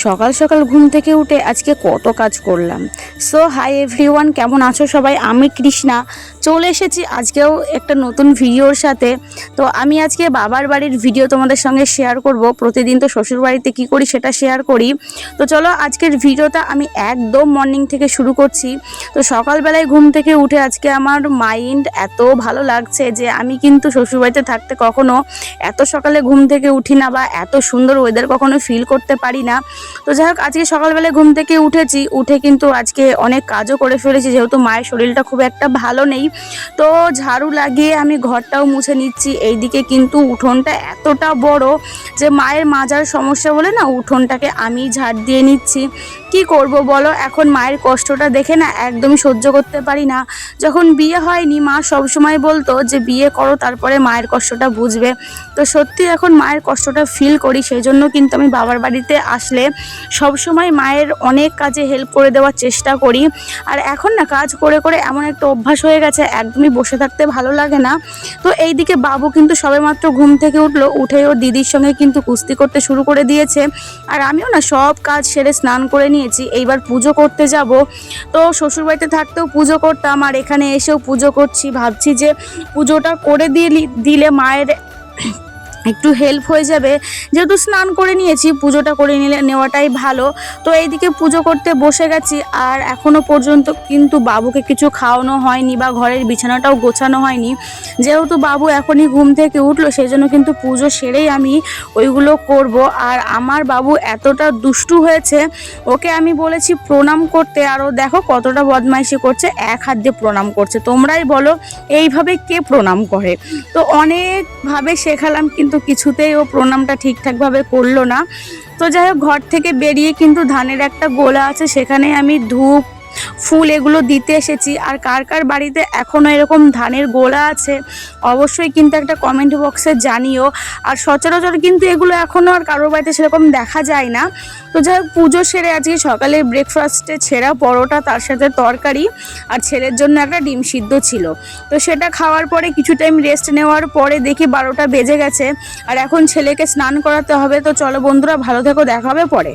সকাল সকাল ঘুম থেকে উঠে আজকে কত কাজ করলাম। সো হাই এভরিওয়ান, কেমন আছো সবাই? আমি কৃষ্ণা চলে এসেছি আজকেও একটা নতুন ভিডিওর সাথে। তো আমি আজকে বাবার বাড়ির ভিডিও তোমাদের সঙ্গে শেয়ার করব। প্রতিদিন তো শ্বশুর বাড়িতে কী করি সেটা শেয়ার করি। তো চলো আজকের ভিডিওটা আমি একদম মর্নিং থেকে শুরু করছি। তো সকালবেলায় ঘুম থেকে উঠে আজকে আমার মাইন্ড এত ভালো লাগছে যে আমি কিন্তু শ্বশুরবাড়িতে থাকতে কখনো এত সকালে ঘুম থেকে উঠি না, বা এত সুন্দর ওয়েদার কখনো ফিল করতে পারি না। তো যাই হোক, আজকে সকালবেলায় ঘুম থেকে উঠে কিন্তু আজকে অনেক কাজও করে ফেলেছি, যেহেতু মায়ের শরীরটা খুব একটা ভালো নেই। তো ঝাড়ু লাগিয়ে আমি ঘরটাও মুছে নিচ্ছি। এইদিকে কিন্তু উঠোনটা এতটা বড় যে মায়ের মাজার সমস্যা বলে না, উঠোনটাকে আমি ঝাড় দিয়ে নিচ্ছি। কি করব বলো, এখন মায়ের কষ্টটা দেখে না একদমই সহ্য করতে পারি না। যখন বিয়ে হয়নি মা সবসময় বলতো যে বিয়ে করো, তারপরে মায়ের কষ্টটা বুঝবে। তো সত্যি এখন মায়ের কষ্টটা ফিল করি। সেই জন্য কিন্তু আমি বাবার বাড়িতে আসলে সবসময় মায়ের অনেক কাজে হেল্প করে দেওয়ার চেষ্টা করি। আর এখন না কাজ করে করে এমন একটা অভ্যাস হয়ে গেছে, একদমই বসে থাকতে ভালো লাগে না। তো এইদিকে বাবু কিন্তু সবেমাত্র ঘুম থেকে উঠলো, উঠে ওর দিদির সঙ্গে কিন্তু কুস্তি করতে শুরু করে দিয়েছে। আর আমিও না সব কাজ সেরে স্নান করে নিয়েছি, এইবার পুজো করতে যাব। তো শ্বশুরবাড়িতে থাকতেও পুজো করতাম, আর এখানে এসেও পুজো করছি। ভাবছি যে পুজোটা করে দিলে মায়ের একটু হেল্প হয়ে যাবে, যেহেতু স্নান করে নিয়েছি, পুজোটা করে নেওয়াটাই ভালো। তো এইদিকে পুজো করতে বসে গেছি, আর এখনও পর্যন্ত কিন্তু বাবুকে কিছু খাওয়ানো হয়নি বা ঘরের বিছানাটাও গোছানো হয়নি। যেহেতু বাবু এখনই ঘুম থেকে উঠলো, সেই জন্য কিন্তু পুজো সেরেই আমি ওইগুলো করব। আর আমার বাবু এতটা দুষ্টু হয়েছে, ওকে আমি বলেছি প্রণাম করতে, আর ও দেখো কতটা বদমাইশি করছে, এক হাত দিয়ে প্রণাম করছে। তোমরাই বলো এইভাবে কে প্রণাম করে? তো অনেকভাবে শেখালাম, কিন্তু কিছুতেই ও প্রণামটা ঠিকঠাকভাবে করলো না। তো যাই হোক, ঘর থেকে বেরিয়ে কিন্তু ধানের একটা গোলা আছে, সেখানে আমি ধূপ ফুল এগুলো দিতে এসেছি। আর কার কার বাড়িতে এখনও এরকম ধানের গোলা আছে অবশ্যই কিন্তু একটা কমেন্ট বক্সে জানিও। আর সচরাচর কিন্তু এগুলো এখনও আর কারোর বাড়িতে সেরকম দেখা যায় না। তো যাই হোক, পুজো সেরে আজকে সকালে ব্রেকফাস্টে ছেঁড়া পরোটা, তার সাথে তরকারি, আর ছেলের জন্য একটা ডিম সিদ্ধ ছিল। তো সেটা খাওয়ার পরে কিছু টাইম রেস্ট নেওয়ার পরে দেখি 12টা বেজে গেছে, আর এখন ছেলেকে স্নান করাতে হবে। তো চলো বন্ধুরা, ভালো থেকো, দেখা হবে পরে।